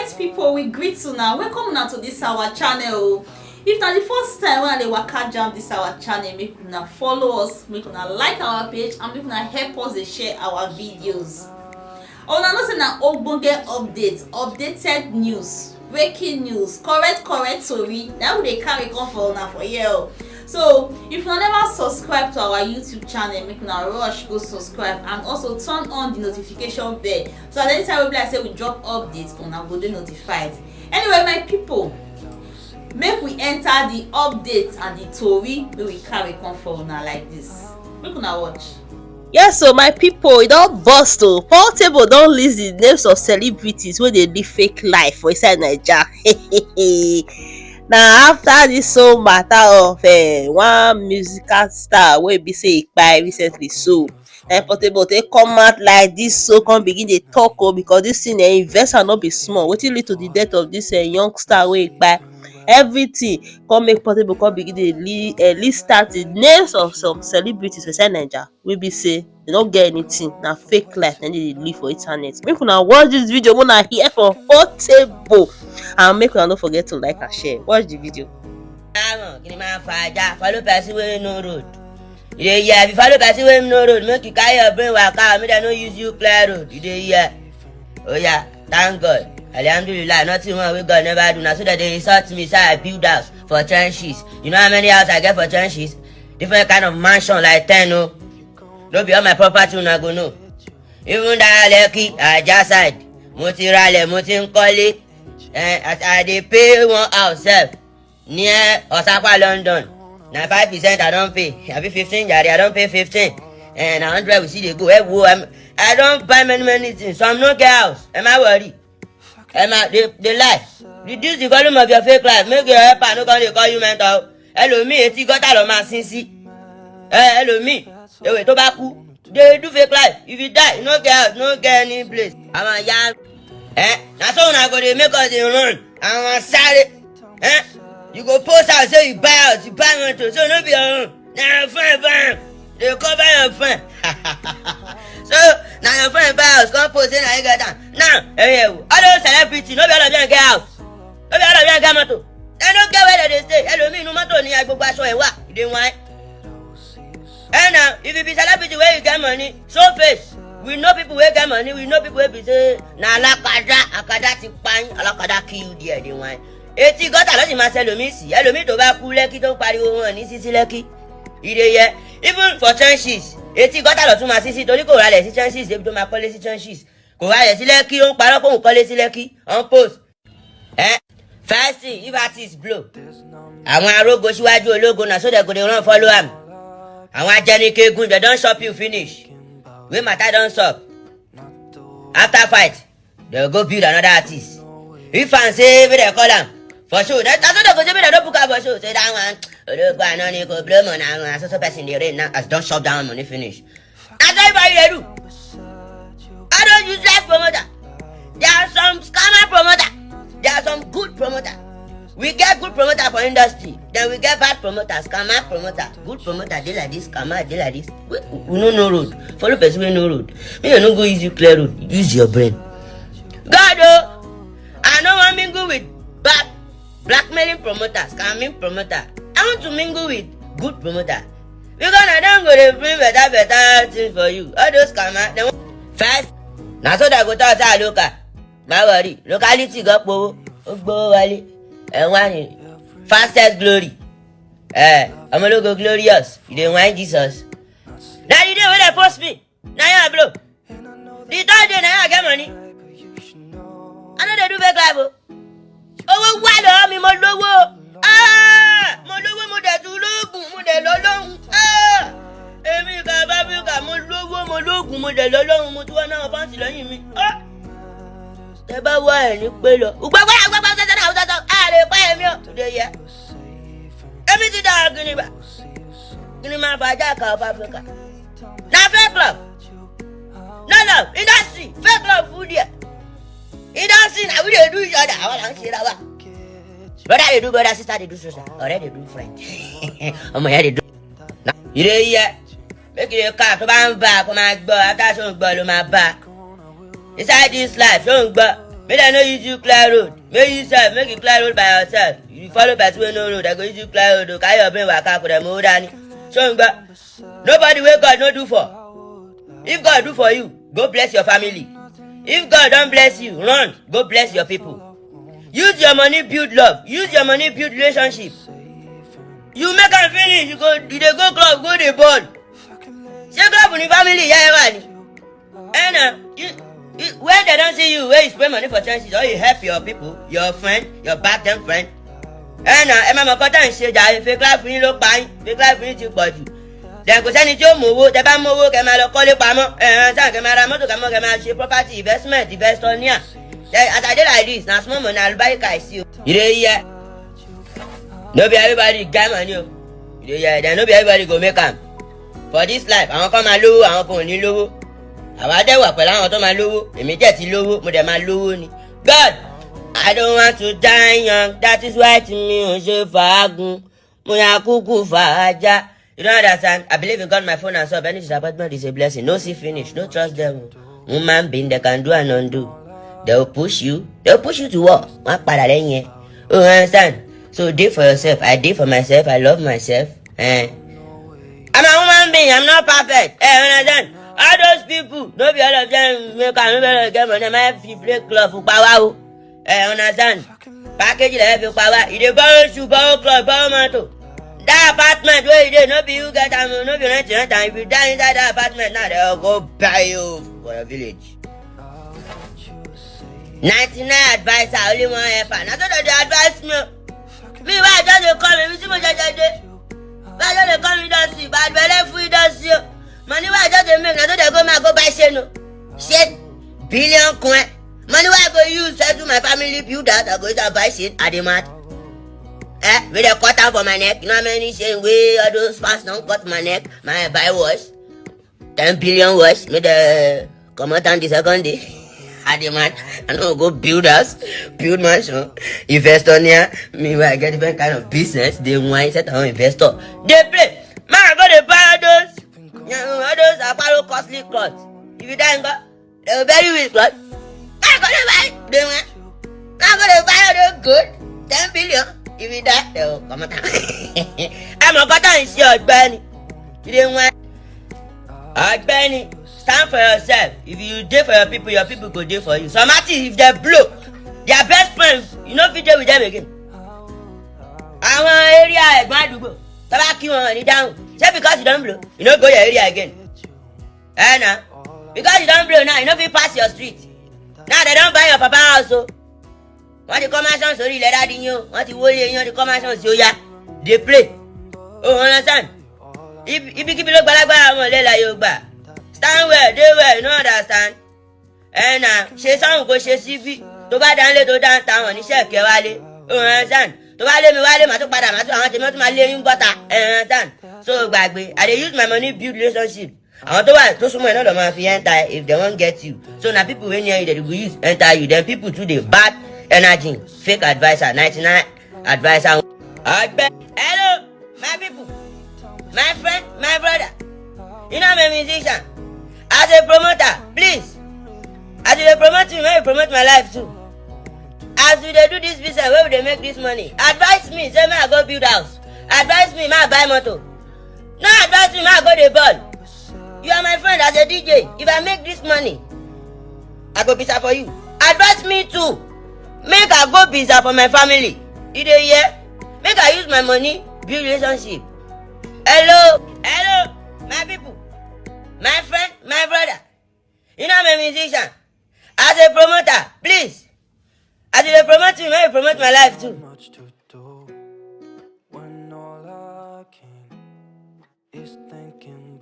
correct people, we greet you now. Welcome now to this our channel. If na the first time when I dey waka jam this our channel, make una follow us, make una like our page, and make una help us dey share our videos. Una know say na ogbonge updated news, breaking news, correct tori na we dey carry come for una for here. So if una never subscribe to our YouTube channel, make una rush go subscribe and also turn on the notification bell so that anytime we be like say we drop updates, una go dey notified. Anyway, my people, make we enter the updates and the tori wey we carry come for una like this. Make una watch. Yes, so my people, e don burst o. Portable don list the names of celebrities wey dey live fake life for inside Naija. Na after this whole matter of one musical star wey be say e kpai recently, so na Portable take come out like this, so come begin dey talk o, because this thing investor no be small. Wetin lead to the death of this young star wey e kpai, everything come make Portable come begin dey list out the names of some celebrities for inside Naija wey be say they no get anything, na fake life na dey live for internet. Make una watch this video, make una hear from Portable, and make una no forget to like and share. Watch the video. Follow person wey no road. You dey hear? If you follow person wey no road, make you carry your brain waka, make dem no use you clear road. You dey hear? Oh yeah, thank God. Alhamdulillah, nothing wrong wey God never do. Na so that they insult me say I build house for trenches. You know how many house I get for trenches? Different kind of mansion like 10 o. No be all my property una go know. Even that Lekki, Ajah side, mo ti ralẹ̀, mo ti ń kọ́lé. I dey pay one house sef near Osapa, London. Na 5% I don pay. Abi 15 jare, I don pay 15. And 100 we see dey go. I don buy many things. Some no get house. Am I worry? They lie. Reduce the volume of your fake life. Make your helper no come dey call you mental. Ẹlòmíì etí gọ́tà lọ máa sin sí. Ẹlòmíì ewé tó bá kú. They do fake life. If you die, you no get house, no get any place. Àwọn ya na so una go dey make us dey run. Àwọn sáré. You go post out say you buy house, you buy motor, so no be your own. Na your friend. They cover your friend. So na your friend buy house, come post say na you get am. Now, all those celebrities, no be all of them get house. No be all of them get motor. They no get where they stay. Ẹlòmíì inú mọ́tò ní agbègbè aṣọ ẹ̀ wà. You dey whine. Now, if you be celebrity where you get money, show face. We know people wey get money, we know people wey be say na akada ti pa yín, alakada kill you there, dey whine. Etí gọ́tà ló sì máa ṣe ẹlòmíì sí. Ẹlòmíì tó bá kú Lẹ́kí tó ń pariwo wọn ní sísí Lẹ́kí. You dey hear? Even for trenches, etí gọ́tà ló tún máa sísí torí kò ralẹ̀ sí trenches débi tó máa kọ́lé sí trenches. Kò ralẹ̀ sí Lẹ́kí, ó ń parọ́ kóhùn kọ́lé sí Lẹ́kí on post. First thing, if artist blow, àwọn arógo síwájú ológo na so they go dey run follow am. Àwọn ajẹnikegun, they don chop you finish. Wey matter don sup. After fight, they go build another artist. If fans say make they call am for show, that's so they go say make they no book am for show. Say that one, ológo àná ni kò blow money, and so person dey rain now as don chop down money finish. As everybody dey do. I don't use life promoter. There are some scammer promoter. There are some good promoter. We get good promoter for industry. Then we get bad promoter, scammer promoter. Good promoter dey like this, scammer dey like this. We no road. Follow person wey no road. Make you no go use you clear road. Use your brain. God I no wan mingle with bad blackmailing promoter, scamming promoter. I want to mingle with good promoter. Because I don't go to bring better things for you. All those scammer, they want first. Na so they go talk say local. Ma worry, locality go powo, o gbo wale. Why ni fastest glory. Omologo glorious. You dey whine Jesus. Na the day when they post me, na you blow. The third day na you get money. I know they do fake life o. Owó wà lọ́wọ́ mi, mo lówó. Mo lówó, mo dẹ̀ tún lóògùn, mo dẹ̀ lọ́lọ́hun. Èmi kà bá mi kà, mo lówó, mo lóògùn, mo dẹ̀ lọ́lọ́hun, mo tún wá náà fáǹsì lẹ́yìn mi. Tẹ bá wá ẹ̀ ní pé lọ. Gbogbo tẹ́tẹ́ náà tọ́tọ́, lè pa èmi ò. Today yẹ. Èmi ti dára gini bá. Gini máa bàjẹ́ àkà of Africa. Na fake love. No love, industry, fake love full there. Industry na we dey do each other, àwọn là ń ṣe ra wa. Brother dey do brother, sister dey do sister, ọ̀rẹ́ dey do friend. Ọmọ ìyá dey do. You dey hear? Make you dey car tó bá ń bá kó máa gbọ́, after ṣó ń gbọ́ ló máa bá. Inside this life, ṣó ń gbọ́. Make dem no use you clear road. Make you sef make you clear road by yourself. You follow person wey no road, dem go use you clear road o. Carry your brain waka kò dem owó dání. So nobody wey God no do for. If God do for you, go bless your family. If God don bless you, run, go bless your people. Use your money build love. Use your money build relationship. You make am finish, you dey go club, go dey ball. Ṣé club ni family yẹ ẹ wà ni? When they don see you wey you spend money for chances or you help your people, your friend, your back dem friend. Ẹ máa mọ̀ kọ́tà ń ṣe jàre, fake life yín ló pa yín, fake life yín ti pọ̀ jù. Then kò sẹ́ni tí ó mú owó, tẹ bá mú owó kẹ máa lọ kọ́lé pamọ́, sáà kẹ máa ra mọ́tò kẹ máa ṣe property investment, investor ní à. As I dey like this, na small money alubarika I see o. You dey hear? No be everybody get money o. You dey hear? Then no be everybody go make am. For this life, àwọn kan máa lówó, àwọn kan ò ní lówó. Àwa dẹ̀ wà pẹ̀lú àwọn tó máa lówó, èmi jẹ́ ti lówó, mo dẹ̀ máa lówó ni. God, I don't want to die young, that is why tí mi ò ṣe fàágùn, mo yà kúkú fàájà. You don't understand? I believe in God, my phone and stuff. Any disappointment is a blessing. No see finish. No trust them. Human being, they can do and undo. They will push you. They will push you to what? Oh, understand? So do for yourself. I do for myself. I love myself. I'm a human being. I'm not perfect. Understand? All those people, no be all of them make a get money. My play club for power. Understand? Package the for power. If they borrow shoe, borrow club, borrow mantle. That apartment where you dey, no be you get am, no be rent am. If you die inside that apartment now, they'll go buy you for your village. 99 advice, I only one helper. Now so they advise me. Me why just dey call me, see me just dey. Why just dey call me don't see, bad belle free don't see. Money why just dey make, now so they go buy shit no. Shit, billion coin. Money why I go use settle my family build that, I go to buy shit at the mat. With a cut out for my neck, you know how many saying we all those fast don't cut my neck, my buy wash, 10 billion wash, me the come out on the second day. At the man, I know go build house, build mansion, invest on here, me where I get different kind of business, they want set on investor. They play, man I go to buy all those apparel costly clothes. If you die they will bury you with clothes. I go to buy them, I go to buy all those good, 10 billion. If you die, they will come out. I'm a cotton is your Benny. You didn't want Benny. Stand for yourself. If you do for your people go do for you. So if they blow, their best friends, you know if you with them again. Our area is my dugo. Tabaki one down. Just because you don't blow, you don't go your area again. Now, because you don't blow now, you know if you pass your street. Now they don't buy your papa house. So. Wọ́n ti commercial sórí ilẹ̀ dáadé yín o, wọ́n ti wọlé yín, wọ́n ti commercial sí oya, dey play. Oh, understand? Ibikíbi ló gbalagbára wọn lẹ́la yóò gbà. Stand well, dey well, you no understand? Ṣe sáwọn kò ṣe síbí, tó bá dánlé tó dá ń ta wọn níṣẹ́ ìkẹ́ wálé. Oh, understand? Tó bá lé mi wálé, màá tún padà, màá tún àwọn tèmi tún máa lé yín bọ́ta. Understand? So gbàgbé, I dey use my money build relationship. Àwọn tó wà tó súnmọ́ ẹ̀ náà lọ́ máa fi enter if they wan get you. So na people wey near you, they go use enter you. Then people too dey bad. Energy, fake advisor, 99 advisor. Hello, my people, my friend, my brother. You know I'm a musician. As a promoter, please. As you promote me, may you promote my life too. As we do this business, where will they make this money? Advise me, say may I go build house. Advise me, may I buy motor. No advise me, may I go the ball. You are my friend as a DJ. If I make this money, I go pizza for you. Advise me too. Make I go pizza for my family. You dey hear? Make I use my money build relationship. Hello, my people, my friend, my brother. You know I'm a musician. As a promoter, please. As you promote me, may you promote my life too. Much to do when all I can is thinking